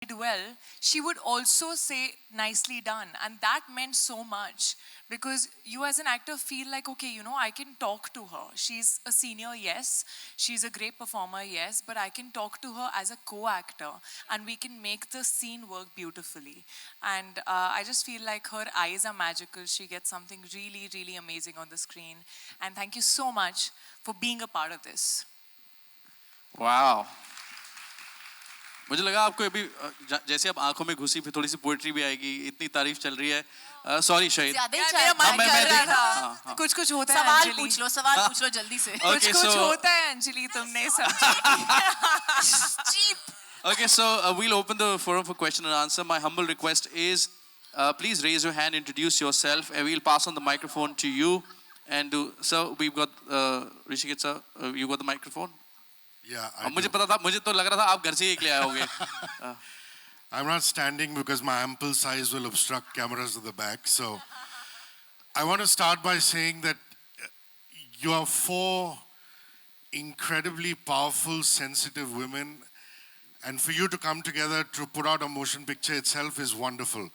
did well, she would also say nicely done. And that meant so much because you as an actor feel like, okay, I can talk to her. She's a senior, yes. She's a great performer, yes. But I can talk to her as a co-actor and we can make the scene work beautifully. And I just feel like her eyes are magical. She gets something really, really amazing on the screen. And thank you so much for being a part of this. Wow. मुझे लगा आपको अभी जैसे अब आंखों में घुसी फिर थोड़ी सी पोएट्री भी आएगी, इतनी तारीफ चल रही है। सॉरी शाहिद, मेरा मन कर रहा था। कुछ कुछ होता है अंजलि। सवाल पूछ लो जल्दी से। कुछ कुछ होता है अंजलि, तुम नहीं समझी। Okay, so we'll open the forum for question and answer. My humble request is, please raise your hand, introduce yourself, and we'll pass on the microphone to you. And so we've got Rishikesh sir, you got the microphone. Yeah, मुझे पता था, मुझे तो लग रहा था आप घर से ही ले आए होगे। I'm not standing because my ample size will obstruct cameras at the back. So I want to start by saying that you are four incredibly powerful, sensitive women, and for you to come together to put out a motion picture itself is wonderful.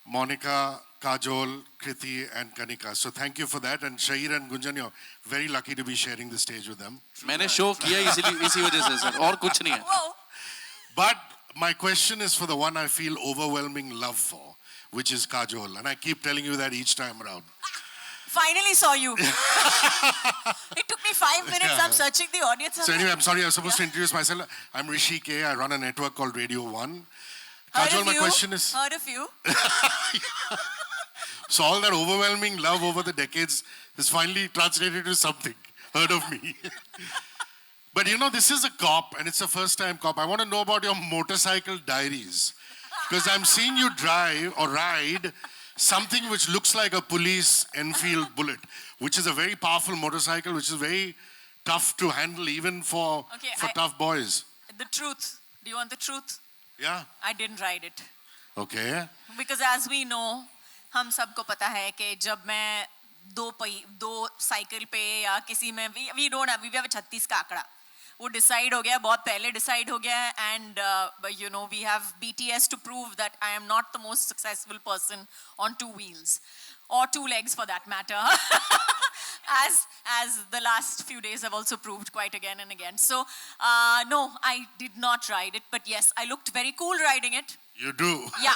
Monica, Kajol, Kriti, and Kanika. So thank you for that. And Shahir and Gunjan, you're very lucky to be sharing the stage with them. मैंने show किया इसी वजह से sir, और कुछ नहीं है। But my question is for the one I feel overwhelming love for, which is Kajol. And I keep telling you that each time around. Finally saw you. It took me 5 minutes. Yeah. I'm searching the audience. So anyway, I'm sorry, I was supposed to introduce myself. I'm Rishi K. I run a network called Radio 1. Kajol, my question is... Heard of you. So all that overwhelming love over the decades is finally translated to something. Heard of me. But you know, this is a cop and it's a first time cop. I want to know about your motorcycle diaries. Because I'm seeing you drive or ride something which looks like a police Enfield Bullet, which is a very powerful motorcycle, which is very tough to handle even for tough boys. The truth. Do you want the truth? Yeah. I didn't ride it. Okay. Because as we know, हम सबको पता है कि जब मैं दो cycle पे या किसी में we have a 36 का आंकड़ा, वो डिसाइड हो गया, बहुत पहले डिसाइड हो गया, and you know, we have BTS to prove that I am not the most successful person on 2 wheels or 2 legs for that matter. as the last few days have also proved quite again and again. So no, I did not ride it, but yes, I looked very cool riding it. You do. Yeah,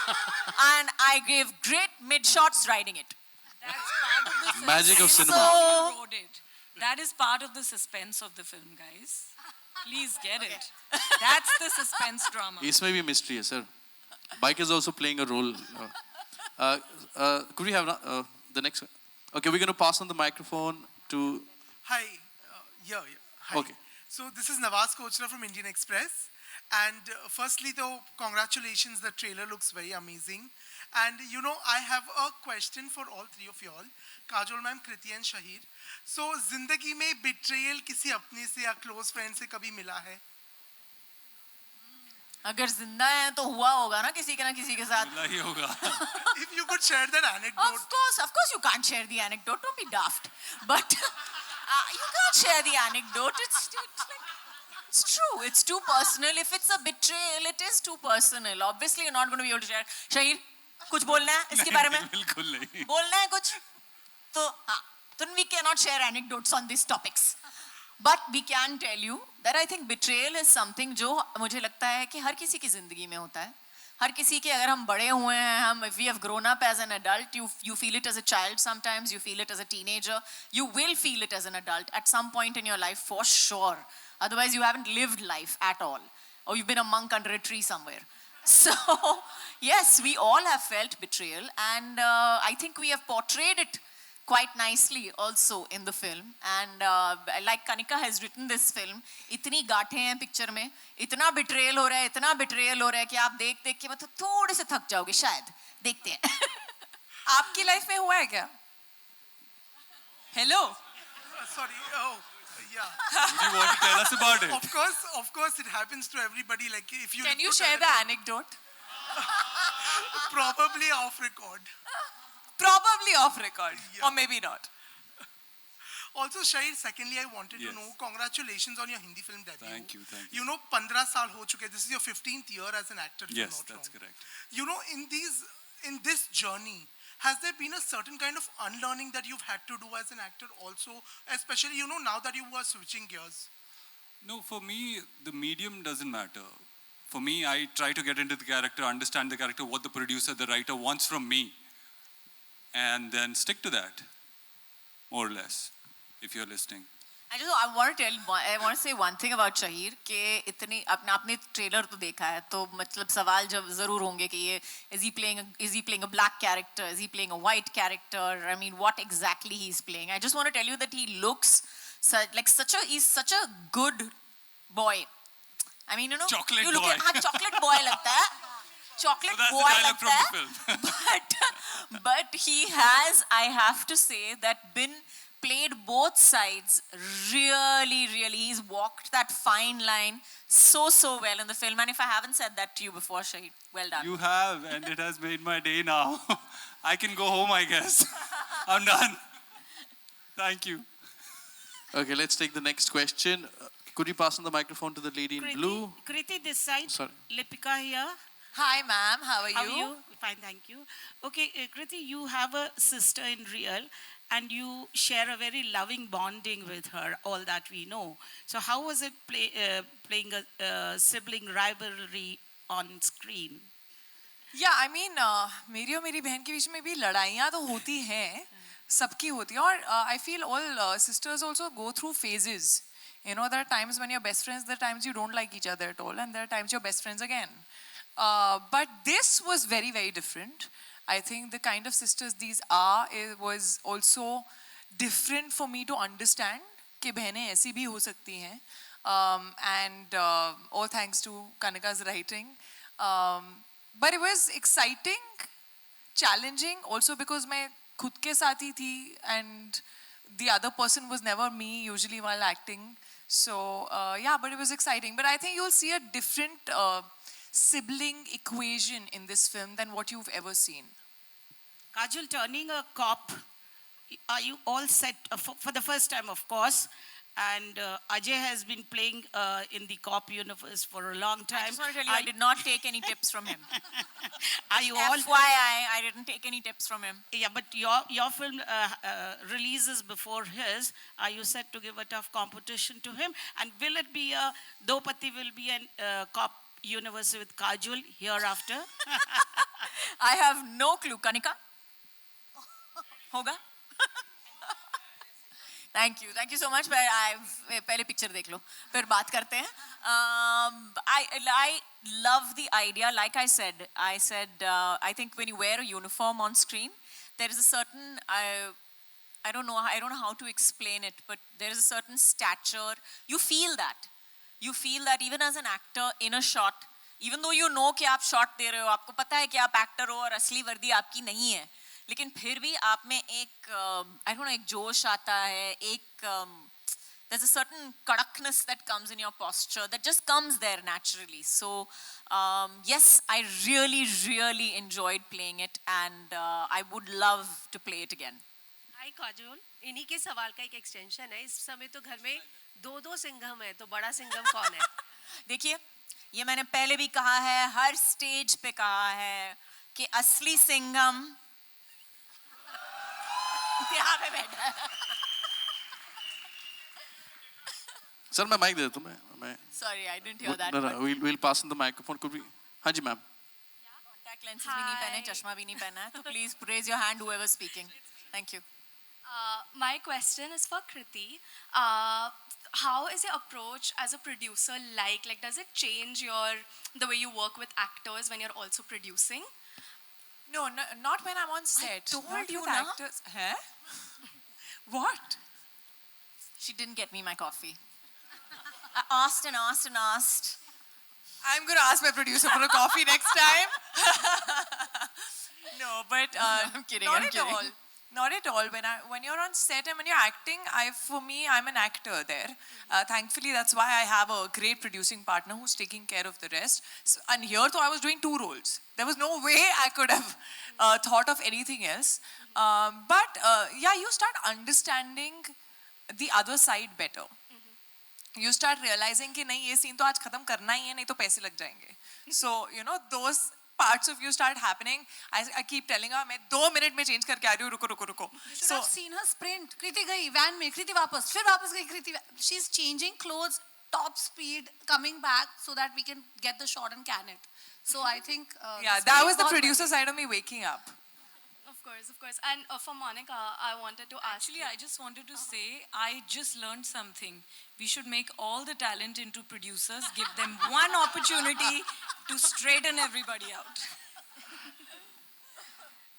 and I gave great mid shots riding it. That's part of the Magic of cinema. So, that is part of the suspense of the film, guys. Please get it. That's the suspense drama. इसमें भी mystery है sir. Bike is also playing a role. Could we have the next one? Okay, we're going to pass on the microphone to... Hi. Hi. Okay. So this is Nawaz Kochra from Indian Express. And firstly, though, congratulations. The trailer looks very amazing. And you know, I have a question for all three of y'all. Kajol ma'am, Kriti and Shahir. So, जिंदगी में betrayal किसी अपने से या close friend से कभी मिला है? अगर जिंदा है तो हुआ होगा ना किसी के साथ. मिला ही होगा. If you could share that anecdote. Of course you can't share the anecdote. Don't be daft. But you can't share the anecdote. It's true. It's too personal. If it's a betrayal, it is too personal. Obviously, you're not going to be able to share. Shahir, कुछ बोलना है इसके बारे में? बिल्कुल नहीं. बोलना है कुछ? तो हाँ. Then we cannot share anecdotes on these topics. But we can tell you that I think betrayal is something जो मुझे लगता है कि हर किसी की जिंदगी में होता है. हर किसी के, अगर हम बड़े हुए हैं, if we have grown up as an adult, you feel it as a child sometimes, you feel it as a teenager, you will feel it as an adult at some point in your life for sure. Otherwise you haven't lived life at all. Or you've been a monk under a tree somewhere. So yes, we all have felt betrayal, and I think we have portrayed it quite nicely also in the film. And like Kanika has written this film, इतनी गांठें हैं picture में, इतना betrayal हो रहा है कि आप देख के मतलब थोड़े से थक जाओगे शायद. देखते हैं. आपकी लाइफ में हुआ है क्या? Hello. Sorry. Oh, yeah. Would you want to tell us about it? Of course, it happens to everybody. Like if you. Can you share the anecdote? Probably off record. Probably off record, Yeah. or maybe not. Also, Shahid, secondly, I wanted to Yes. know, congratulations on your Hindi film debut. Thank you. You know, 15 saal ho chuke. This is your 15th year as an actor, if I'm Yes, not that's wrong. correct. You know, in this journey, has there been a certain kind of unlearning that you've had to do as an actor also, especially, you know, now that you are switching gears? No, for me, the medium doesn't matter. For me, I try to get into the character, understand the character, what the producer, the writer wants from me, and then stick to that, more or less, if you're listening. I want to say one thing about Shahir कि इतनी आपने trailer तो देखा है तो मतलब सवाल जब जरूर होंगे कि ये is he playing a black character, is he playing a white character, I mean what exactly he's playing. I just want to tell you that he looks he's such a good boy. I mean, you know, Chocolate you look boy. at हाँ chocolate boy लगता है, chocolate So that's the boy dialogue लगता from है, the film. but he has, I have to say that been played both sides really, really. He's walked that fine line so well in the film. And if I haven't said that to you before, Shahid, well done. You have, and it has made my day now. I can go home, I guess. I'm done. Thank you. Okay, let's take the next question. Could you pass on the microphone to the lady in blue? Kriti, this side. Sorry. Lipika here. Hi, ma'am. How are you? How are you? Fine, thank you. Okay, Kriti, you have a sister in real and you share a very loving bonding with her, all that we know. So how was it playing a sibling rivalry on screen? Yeah, I mean, मेरी और मेरी बहन के बीच में भी लड़ाइयाँ तो होती हैं, सबकी होती हैं और I feel all sisters also go through phases. You know, there are times when you're best friends, there are times you don't like each other at all, and there are times you're best friends again. But this was very, very different. I think the kind of sisters these are, it was also different for me to understand कि बहनें ऐसी भी हो सकती हैं. And all thanks to Kanika's writing. But it was exciting, challenging, also because मैं खुद के साथ ही थी and the other person was never me usually while acting. So yeah, but it was exciting. But I think you'll see a different sibling equation in this film than what you've ever seen. Kajol, turning a cop, are you all set for the first time, of course? And Ajay has been playing in the cop universe for a long time. I just want to tell you, I did not take any tips from him. Are you all? FYI, I didn't take any tips from him. Yeah, but your film releases before his. Are you set to give a tough competition to him? And will it be Dopati will be a cop universe with Kajol hereafter? I have no clue. Kanika? होगा? Thank you so much. पहले picture देख लो, फिर बात करते हैं. I love the idea. Like I said, I think when you wear a uniform on screen, there is a certain I don't know how to explain it, but there is a certain stature. You feel that even as an actor in a shot, even though you know कि आप shot दे रहे हो, आपको पता है कि आप actor हो और असली वर्दी आपकी नहीं है, लेकिन फिर भी आप में एक I don't know, एक जोश आता है, there's a certain kadakness that comes in your posture that just comes there naturally. So yes, I really enjoyed playing it, and I would love to play it again. हाय काजोल, इन्हीं के सवाल का एक extension है. इस समय तो घर में दो सिंघम है, तो बड़ा सिंघम कौन है? देखिए, ये मैंने पहले भी कहा है, हर स्टेज पे कहा है कि असली सिंघम यहाँ पे बैठा है. Sir, मैं mic दे दूँ मैं. Sorry, I didn't hear that. No, we'll pass on the microphone. Could we? हाँ जी मैम. Contact lenses भी नहीं पहने, चश्मा भी नहीं पहना है, तो please raise your hand whoever's speaking. Thank you. My question is for Kriti. How is your approach as a producer like? Like, does it change the way you work with actors when you're also producing? No, not when I'm on set. told Not you with na. actors. Huh? What? She didn't get me my coffee. I asked and asked. I'm going to ask my producer for a coffee next time. No, but I'm kidding, not I'm at kidding. all. Not at all. When you're on set and when you're acting, for me, I'm an actor there. Thankfully, that's why I have a great producing partner who's taking care of the rest. So, and here, though, I was doing 2 roles. There was no way I could have thought of anything else. But yeah, you start understanding the other side better. You start realizing कि नहीं ये scene तो आज खत्म करना ही है नहीं तो पैसे लग जाएंगे. So you know those parts of you start happening. I keep telling her मैं 2 मिनट में change करके आ रही हूँ रुको. You should have seen her sprint. Kriti गई van में, Kriti वापस, फिर वापस गई Kriti. She's changing clothes top speed, coming back so that we can get the shot and can it. So I think yeah, that was the producer side of me waking up. Of course. And for Monica, I wanted to ask Actually, I just wanted to say, I just learned something. We should make all the talent into producers, give them one opportunity to straighten everybody out.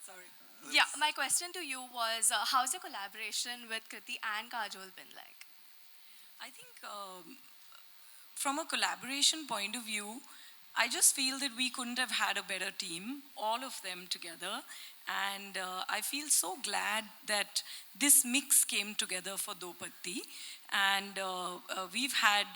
Sorry. Yeah, my question to you was, how's your collaboration with Kriti and Kajol been like? I think from a collaboration point of view, I just feel that we couldn't have had a better team, all of them together. And I feel so glad that this mix came together for Do Patti. And we've had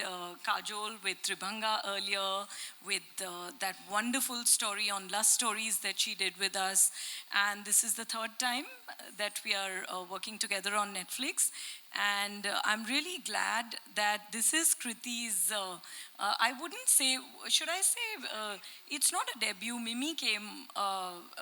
Kajol with Tribhanga earlier, with that wonderful story on Lust Stories that she did with us. And this is the third time that we are working together on Netflix. And I'm really glad that this is Kriti's, I wouldn't say, should I say, it's not a debut. Mimi came,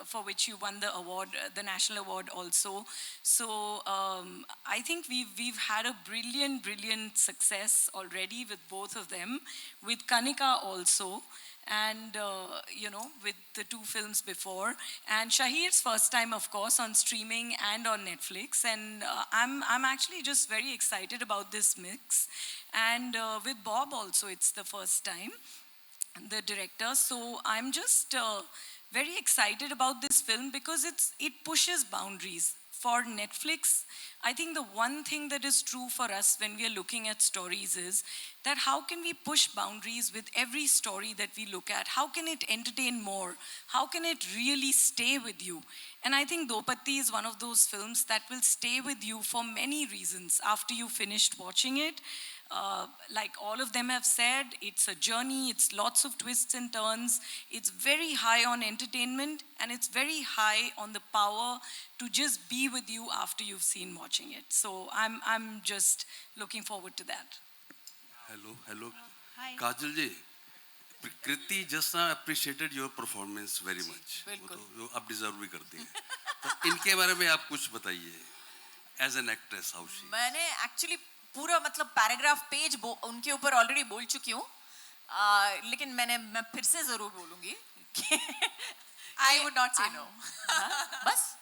for which you won the award, the national award also. So I think we've had a brilliant success already with both of them, with Kanika also. And, you know, with the 2 films before. And Shahir's first time, of course, on streaming and on Netflix. And I'm actually just very excited about this mix. And with Bob also, it's the first time, the director. So I'm just very excited about this film because it pushes boundaries. For Netflix, I think the one thing that is true for us when we are looking at stories is that how can we push boundaries with every story that we look at? How can it entertain more? How can it really stay with you? And I think Do Patti is one of those films that will stay with you for many reasons after you finished watching it. Like all of them have said, it's a journey, it's lots of twists and turns, it's very high on entertainment, and it's very high on the power to just be with you after you've seen watching it. So I'm just looking forward to that. Hello. Hi. Kajal ji, Kriti just now appreciated your performance very much. बिल्कुल. वो आप deserve भी करती हैं. तो इनके बारे में आप कुछ बताइए. As an actress, how she? मैंने actually पूरा मतलब पैराग्राफ पेज उनके ऊपर ऑलरेडी बोल चुकी हूँ, लेकिन मैं फिर से जरूर बोलूँगी कि I would not say no. बस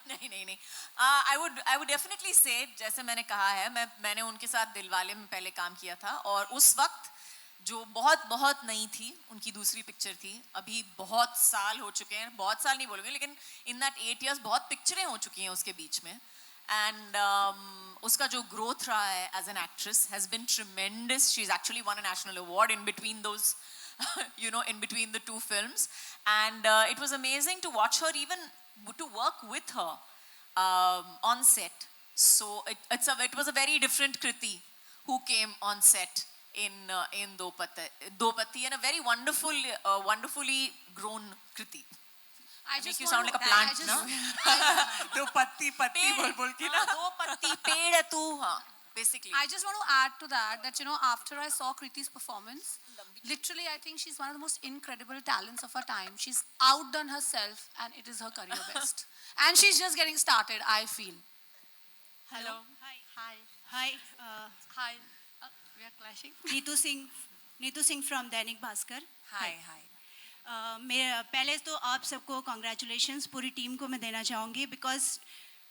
नहीं. I would definitely say, जैसे मैंने कहा है, मैंने उनके साथ दिलवाले में पहले काम किया था और उस वक्त जो बहुत नई थी, उनकी दूसरी पिक्चर थी. अभी बहुत साल हो चुके हैं, बहुत साल नहीं बोलूँगी, लेकिन in that 8 years बहुत पिक्चरें हो चुकी हैं उसके बीच में. And उसका जो growth रहा है as an actress has been tremendous. She's actually won a national award in between those, you know, in between the 2 films. And it was amazing to watch her, even to work with her on set. So it was a very different Kriti who came on set in Do Patti, and a very wonderfully grown Kriti. I Make just you want sound to- like a plant, I just- no? तो पत्ती बोल के ना. दो पत्ती पेड़ है तू, हाँ, basically. I just want to add to that, you know, after I saw Kriti's performance, literally I think she's one of the most incredible talents of her time. She's outdone herself and it is her career best. And she's just getting started, I feel. Hello. Hi. Hi. Hi. We are clashing. Neetu Singh from Dainik Bhaskar. Hi. मैं पहले तो आप सबको congratulations पूरी team को मैं देना चाहूँगी बिकॉज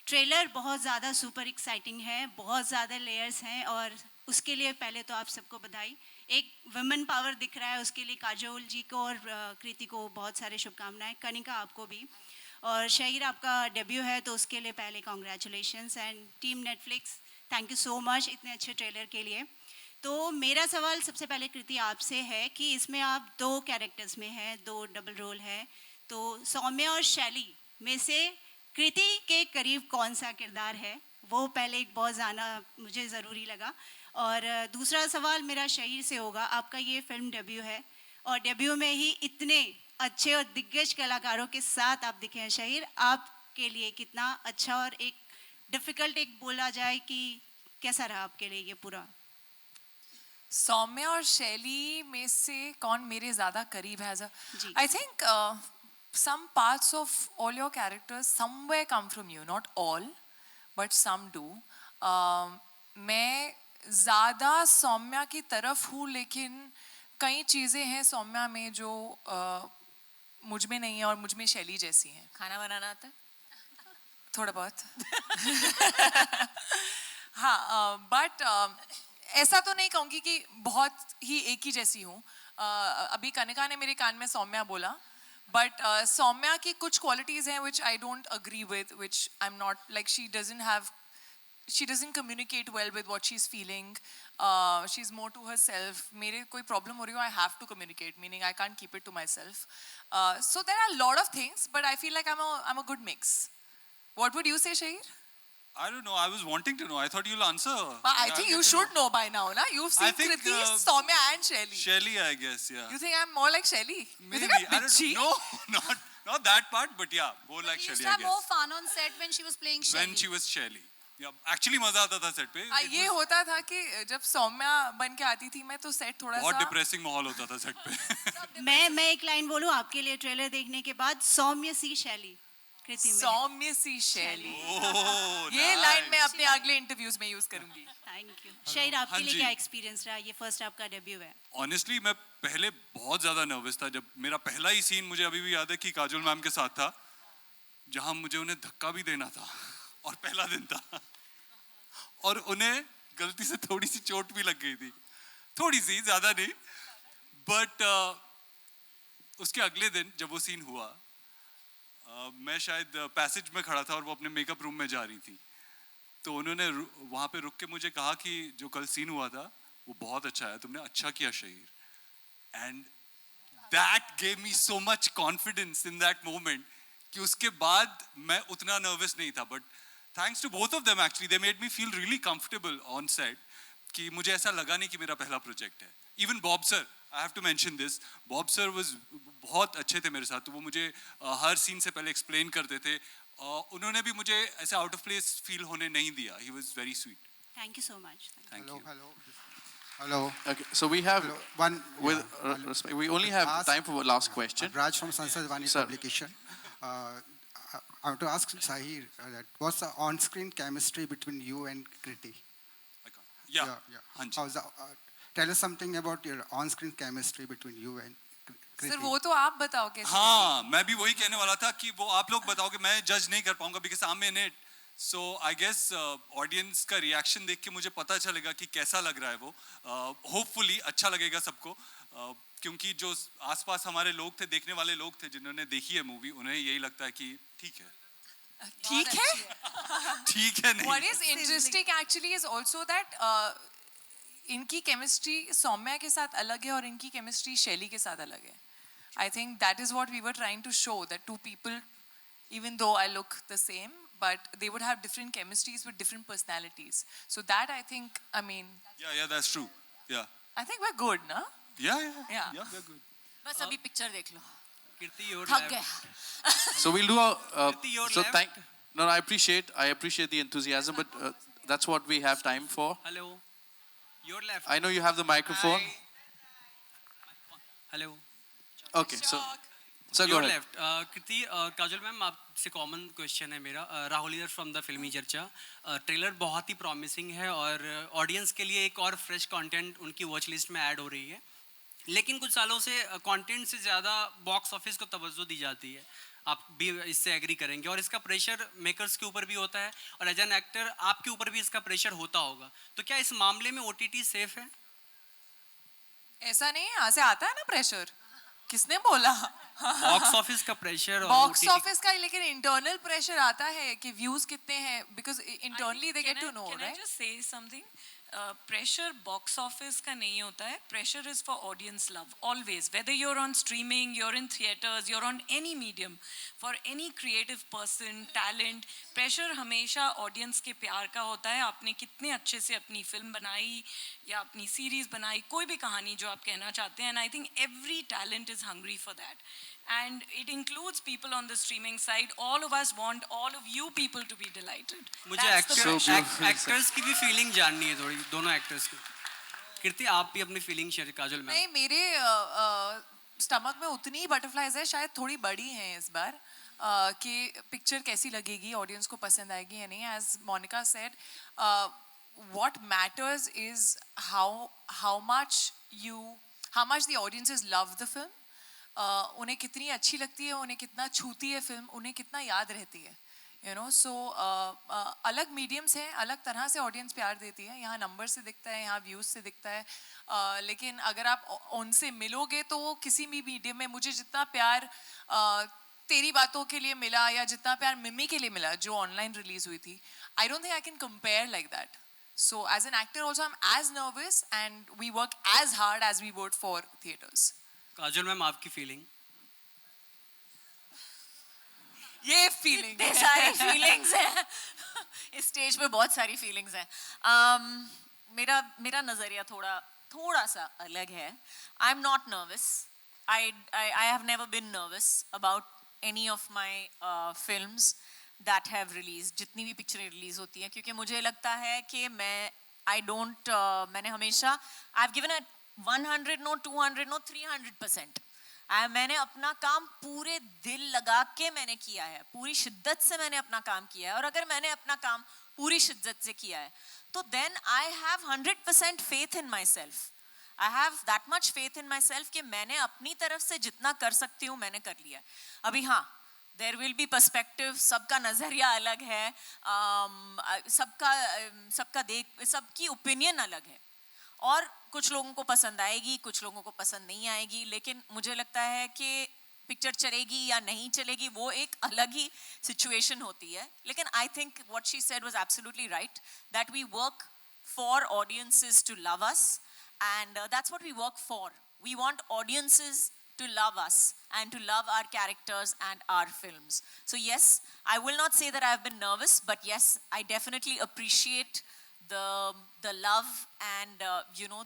ट्रेलर बहुत ज़्यादा सुपर एक्साइटिंग है, बहुत ज़्यादा लेयर्स हैं और उसके लिए पहले तो आप सबको बधाई. एक वुमेन पावर दिख रहा है, उसके लिए काजोल जी को और कृति को बहुत सारे शुभकामनाएं, कनिका आपको भी, और शहीर आपका डेब्यू है तो उसके लिए पहले congratulations. And team Netflix, thank you so much इतने अच्छे ट्रेलर के लिए. तो मेरा सवाल सबसे पहले कृति आपसे है कि इसमें आप 2 कैरेक्टर्स में हैं, 2 डबल रोल है, तो सौम्या और शैली में से कृति के करीब कौन सा किरदार है, वो पहले एक बहुत जाना मुझे ज़रूरी लगा. और दूसरा सवाल मेरा शहीर से होगा. आपका ये फिल्म डेब्यू है और डेब्यू में ही इतने अच्छे और दिग्गज कलाकारों के साथ आप दिखे हैं. शहीर, आपके लिए कितना अच्छा और एक डिफ़िकल्ट एक बोला जाए कि कैसा रहा आपके लिए ये पूरा? सौम्या और शैली में से कौन मेरे ज़्यादा करीब है? जी। I think some parts of all your characters somewhere come from you, not all, but some do. मैं ज़्यादा सौम्या की तरफ हूँ, लेकिन कई चीज़ें हैं सौम्या में जो मुझ में नहीं है और मुझ में शैली जैसी हैं. खाना बनाना आता है? थोड़ा बहुत. हाँ, बट ऐसा तो नहीं कहूँगी कि बहुत ही एक ही जैसी हूँ. अभी कनिका ने मेरे कान में सौम्या बोला, बट सौम्या की कुछ क्वालिटीज़ हैं which I don't agree with, which I'm not, like she doesn't communicate well with what she's feeling. She's more to herself. मेरे कोई problem हो रही हो, I have to communicate, meaning I can't keep it to myself. So there are a lot of things, but I feel like I'm a good mix. What would you say, Shahir? I don't know. I was wanting to know. I thought you'll answer. But I think you should know by now, na? You've seen Kriti, Soumya and Shelly. Shelly, I guess, yeah. You think I'm more like Shelly? Maybe. You think I'm I don't bitchy? know. Not that part, but yeah, more like She used Shelly, to I have more guess. fun on set when she was playing Shelly. When she was Shelly. Yeah, actually मजा आता था set पे. ये होता था कि जब सौम्या बन के आती थी मैं तो सेट थोड़ा बहुत सा depressing माहौल होता था set पे. मैं एक लाइन बोलूँ आपके लिए ट्रेलर देखने के बाद, सौम्य सी शैली कृति में. सौम्य सी शैली. Oh, ये लाइन मैं अपने अगले इंटरव्यूज में यूज करूंगी. Thank you. शहीर, आपके हाँ लिए जी. क्या एक्सपीरियंस रहा? ये फर्स्ट आपका डेब्यू है. Honestly, मैं पहले बहुत ज़्यादा नर्वस था. जब मेरा पहला ही सीन मुझे अभी भी याद है कि काजोल मैम के साथ था, जहाँ मुझे उन्हें धक्का भी देना था और पहला दिन था और उन्हें गलती से थोड़ी सी चोट भी लग गई थी, थोड़ी सी, ज़्यादा नहीं. बट उसके अगले दिन जब वो सीन हुआ, मैं शायद पैसेज में खड़ा था और वो अपने मेकअप रूम में जा रही थी, तो उन्होंने वहाँ पे रुक के मुझे कहा कि जो कल सीन हुआ था वो बहुत अच्छा है, तुमने अच्छा किया Shaheer. And that gave me so much confidence in that moment कि उसके बाद मैं उतना नर्वस नहीं था. But thanks to both of them, actually they made me feel really comfortable on set कि मुझे ऐसा लगा नहीं कि मेरा पहला प्रोजेक्ट है. Even Bob sir, I have to mention this, Bob sir was बहुत अच्छे थे मेरे साथ. तो वो मुझे हर सीन से पहले एक्सप्लेन करते थे. उन्होंने भी मुझे ऐसे आउट ऑफ प्लेस फील होने नहीं दिया. He was very sweet. Thank you so much. Thank you. Hello. Okay, so we have One. with respect, we only have time for one last question. Raj from Sansad Vani Sir. Publication. I want to ask Sahir, what's the on-screen chemistry between you and Kriti? Yeah. हाँ जी. How's the, tell us something about your on-screen chemistry between you and Kriti. Sir वो तो आप बताओ कैसे. हाँ, मैं भी वही कहने वाला था कि वो आप लोग बताओगे, मैं जज नहीं कर पाऊंगा because I'm in it. So I guess audience का रिएक्शन देख के मुझे पता चलेगा कि कैसा लग रहा है वो. होपफुली अच्छा लगेगा सबको, क्योंकि जो आसपास हमारे लोग थे, देखने वाले लोग थे जिन्होंने देखी है मूवी, उन्हें यही लगता है कि ठीक है. ठीक है. ठीक है नहीं. What is interesting actually is also that इनकी केमिस्ट्री सौम्या के साथ अलग है और इनकी केमिस्ट्री शैली के साथ अलग है. I think that is what we were trying to show, that two people, even though I look the same, but they would have different chemistries with different personalities. So that I think, I mean. Yeah, that's true. Yeah. I think we're good, na? Yeah, we're good. बस अभी picture देख लो. Kirti, your थक left. गया. So we'll do Kirti, your so left. no, I appreciate the enthusiasm, but that's what we have time for. Hello. Your left. I know you have the microphone. Hello. Okay, so go Your ahead. left. Kriti, Kajal ma'am आपसे common question है मेरा. राहुल इधर from the फिल्मी चर्चा. Trailer बहुत ही promising है और audience के लिए एक और फ्रेश कंटेंट उनकी वॉच लिस्ट में ऐड हो रही है. लेकिन कुछ सालों से कंटेंट से ज़्यादा बॉक्स ऑफिस को तवज्जो दी जाती है. आप भी इससे एग्री करेंगे. और इसका प्रेशर मेकर्स के ऊपर भी होता है और एज एन एक्टर आपके ऊपर भी इसका प्रेशर होता होगा. तो क्या इस मामले में OTT सेफ है? ऐसा नहीं है, यहाँ से आता है ना प्रेशर. किसने बोला? बॉक्स ऑफिस का प्रेशर और बॉक्स OTT ऑफिस का, लेकिन इंटरनल प्रेशर आता है कि व्यूज कितने हैं, because internally they get to know, Can I right? just say something? Pressure box office का नहीं होता है. Pressure is for audience love always. Whether you're on streaming, you're in theaters, you're on any medium, for any creative person, talent, pressure हमेशा audience के प्यार का होता है. आपने कितने अच्छे से अपनी फिल्म बनाई या अपनी सीरीज बनाई, कोई भी कहानी जो आप कहना चाहते हैं, and I think every talent is hungry for that. And it includes people on the streaming side. All of us want all of you people to be delighted. मुझे That's the pressure. एक्टर्स की भी feeling जाननी है थोड़ी, दोनों actors की. कीर्ति आप भी अपनी फीलिंग शेयर, काजोल मैम. नहीं, मेरे स्टमक में उतनी ही बटरफ्लाइज है, शायद थोड़ी बड़ी हैं इस बार, कि पिक्चर कैसी लगेगी, ऑडियंस को पसंद आएगी या नहीं. As Monica said, what matters is how much the audiences love the film. उन्हें कितनी अच्छी लगती है, उन्हें कितना छूती है फिल्म, उन्हें कितना याद रहती है, you know. So अलग मीडियम्स हैं, अलग तरह से ऑडियंस प्यार देती है. यहाँ नंबर से दिखता है, यहाँ व्यूज से दिखता है, लेकिन अगर आप उनसे मिलोगे तो किसी भी मीडियम में मुझे जितना प्यार तेरी बातों के लिए मिला या जितना प्यार मिमी के लिए मिला जो ऑनलाइन रिलीज हुई थी, I don't think I can compare like that. So as an actor also I'm as nervous and we work as hard as we would for theaters. Kajol ma'am आपकी फीलिंग. ये फीलिंग इतने सारी feelings हैं इस stage पे, बहुत सारी feelings हैं. मेरा नजरिया थोड़ा सा अलग है. I am not nervous. I have never been nervous about any of my films that have released, जितनी भी पिक्चरें रिलीज होती हैं, क्योंकि मुझे लगता है कि मैंने हमेशा I've given a 100 no 200 no 300%. मैंने अपना काम पूरे दिल लगा के मैंने किया है, पूरी शिद्दत से मैंने अपना काम किया है. और अगर मैंने अपना काम पूरी शिद्दत से किया है तो then I have 100% faith in myself. I have that much faith in myself कि मैंने अपनी तरफ से जितना कर सकती हूँ मैंने कर लिया. अभी हाँ, there will be perspective, सबका नज़रिया अलग है, सबकी opinion अलग है, और कुछ लोगों को पसंद आएगी, कुछ लोगों को पसंद नहीं आएगी. लेकिन मुझे लगता है कि पिक्चर चलेगी या नहीं चलेगी वो एक अलग ही सिचुएशन होती है. लेकिन I think what she said was absolutely right, that we work for audiences to love us. And that's what we work for. We want audiences to love us and to love our characters and our films. So yes, I will not say that I have been nervous, but yes, I definitely appreciate the love and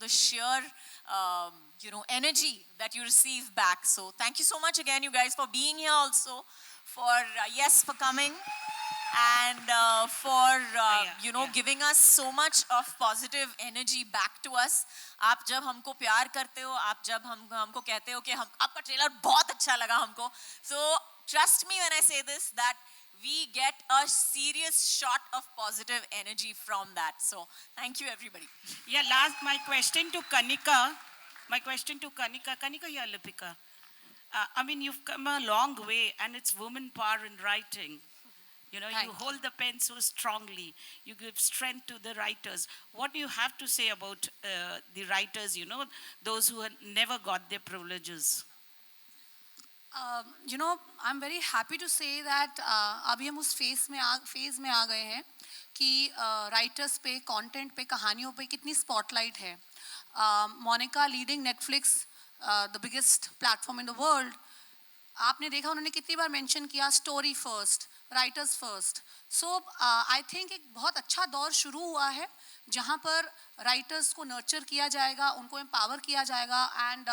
the sheer energy that you receive back. So thank you so much again, you guys, for being here also, for coming. And for giving us so much of positive energy back to us. आप जब हमको प्यार करते हो, आप जब हमको कहते हो कि आपका ट्रेलर बहुत अच्छा लगा हमको, so trust me when I say this, that we get a serious shot of positive energy from that. So thank you everybody. Yeah, my question to Kanika. Kanika, yeah, Lipika. I mean, you've come a long way, and it's women power in writing. You hold the pen so strongly. You give strength to the writers. What do you have to say about the writers, those who never got their privileges? I'm very happy to say that अभी हम उस phase में आ गए हैं कि writers पे, content पे, कहानियों पे कितनी spotlight है. Monica leading Netflix, the biggest platform in the world. आपने देखा उन्होंने कितनी बार mention किया story first, writers first. So I think एक बहुत अच्छा दौर शुरू हुआ है जहाँ पर writers को nurture किया जाएगा, उनको empower किया जाएगा, and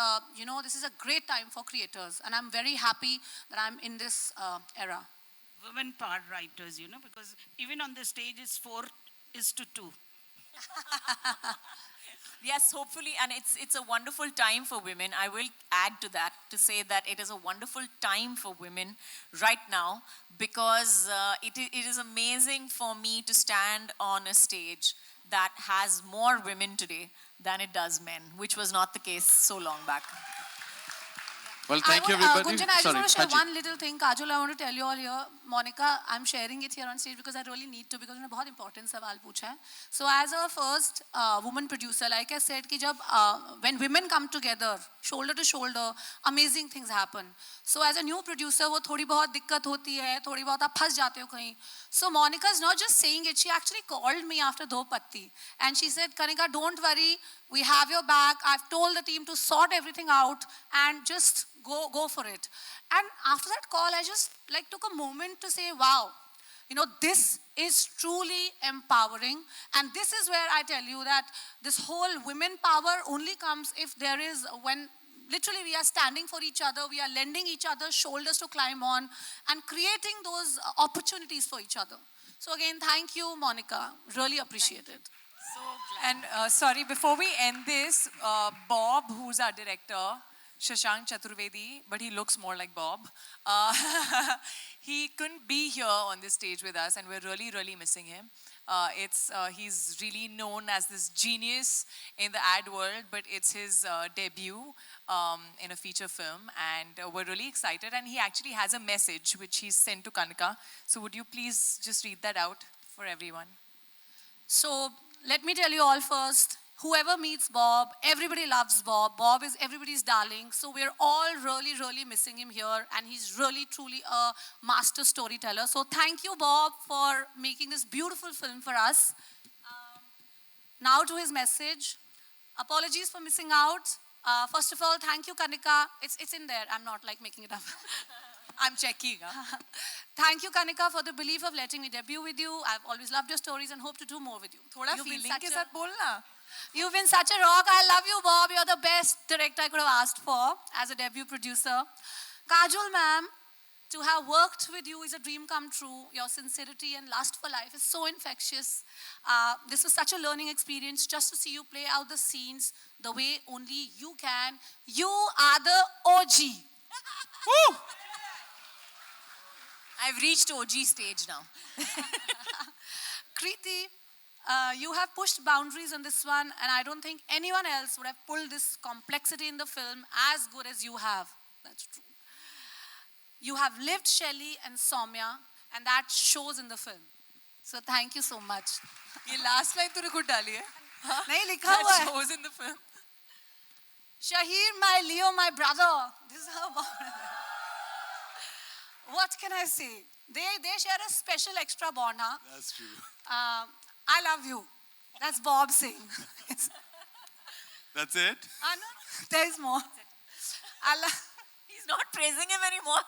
this is a great time for creators, and I'm very happy that I'm in this era. Women power writers, because even on the stage it's 4:2. Yes, hopefully, and it's a wonderful time for women. I will add to that to say that it is a wonderful time for women right now, because it is amazing for me to stand on a stage that has more women today than it does men, which was not the case so long back. Well, thank you, everybody. Gunjan, I just want to share Haji. one little thing. Kajol, I want to tell you all here. Monica, I'm sharing it here on stage because I really need to, because उन्होंने बहुत important सवाल पूछा है. So as a first woman producer, like I said, कि जब when women come together, shoulder to shoulder, amazing things happen. So as a new producer, वो थोड़ी बहुत दिक्कत होती है, थोड़ी बहुत आप फंस जाते हो कहीं. So Monica is not just saying it. She actually called me after Do Patti, and she said, Kanika, don't worry. We have your back. I've told the team to sort everything out and just go for it. And after that call, I just took a moment to say, wow, this is truly empowering. And this is where I tell you that this whole women power only comes if there is, when literally we are standing for each other, we are lending each other shoulders to climb on and creating those opportunities for each other. So again, thank you, Monica. Really appreciate it. And sorry, before we end this, Bob, who's our director, Shashank Chaturvedi, but he looks more like Bob. He couldn't be here on this stage with us, and we're really, really missing him. He's really known as this genius in the ad world, but it's his debut in a feature film, and we're really excited. And he actually has a message which he's sent to Kanika. So would you please just read that out for everyone? So let me tell you all first, whoever meets Bob, everybody loves Bob. Bob is everybody's darling. So we're all really, really missing him here. And he's really, truly a master storyteller. So thank you, Bob, for making this beautiful film for us. Now to his message. Apologies for missing out. First of all, thank you, Kanika. It's in there. I'm not like making it up. I'm checking. Thank you, Kanika, for the belief of letting me debut with you. I've always loved your stories and hope to do more with you. Thoda feeling ke sath bolna. You've been such a rock. I love you, Bob. You're the best director I could have asked for as a debut producer. Kajol, ma'am, to have worked with you is a dream come true. Your sincerity and lust for life is so infectious. This was such a learning experience just to see you play out the scenes the way only you can. You are the OG. Woo! I've reached OG stage now. Kriti, you have pushed boundaries on this one, and I don't think anyone else would have pulled this complexity in the film as good as you have. That's true. You have lived Shelley and Soumya, and that shows in the film. So thank you so much. ये last line तूने खुद डाली है? नहीं लिखा हुआ है. That shows in the film. Shahir, my Leo, my brother. This is how. What can I say? They share a special extra bond, huh? That's true. I love you. That's Bob saying. That's it? No, there is more. He's not praising him anymore.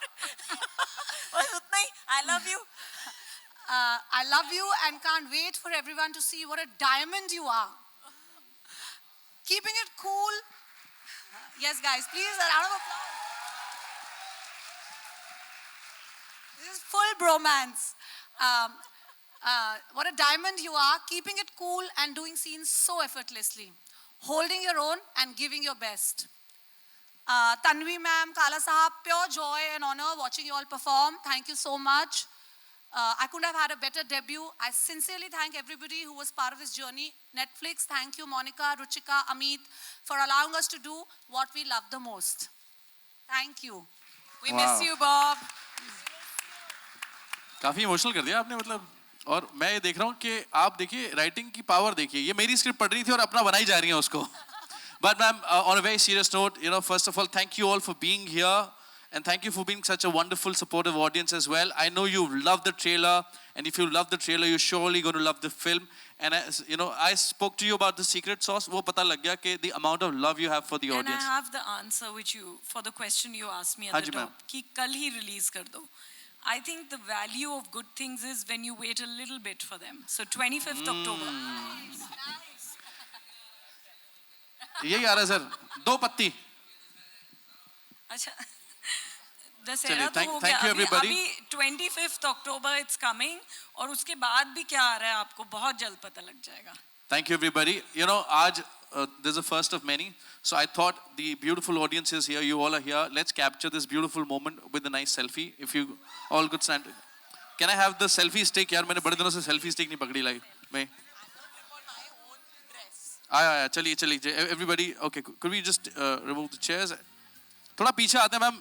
I love you. I love you and can't wait for everyone to see what a diamond you are. Keeping it cool. Yes, guys, please, a round of applause. This is full bromance. What a diamond you are, keeping it cool and doing scenes so effortlessly. Holding your own and giving your best. Tanvi ma'am, Kala sahab, pure joy and honor watching you all perform. Thank you so much. I couldn't have had a better debut. I sincerely thank everybody who was part of this journey. Netflix, thank you, Monica, Ruchika, Amit, for allowing us to do what we love the most. Thank you. We miss you, Bob. काफी emotional कर दिया आपने मतलब और मैं ये देख रहा हूँ कि आप देखिए राइटिंग की पावर देखिए ये मेरी स्क्रिप्ट पढ़ रही थी और अपना बनाई जा रही है उसको but ma'am on a very serious note first of all thank you all for being here and thank you for being such a wonderful supportive audience as well. I know you love the trailer and if you love the trailer you're surely going to love the film and I spoke to you about the secret sauce वो पता लग गया कि the amount of love you have for the audience. And I have the answer for the question you asked me at the top कि कल ही release कर दो. I think the value of good things is when you wait a little bit for them. So 25th October. यही आ रहा है sir 2 पत्ती. अच्छा दशहरा तो हो thank you गया everybody. अभी 25th October it's coming और उसके बाद भी क्या आ रहा है आपको बहुत जल्द पता लग जाएगा. Thank you everybody. आज there's a first of many. So I thought the beautiful audience is here. You all are here. Let's capture this beautiful moment with a nice selfie. If you all could stand. Can I have the selfie stick? यार मैंने बड़े दिनों से selfie stick नहीं पकड़ी life में. आया चलिए everybody. Okay, could we just remove the chairs? थोड़ा पीछे आते हैं मैम.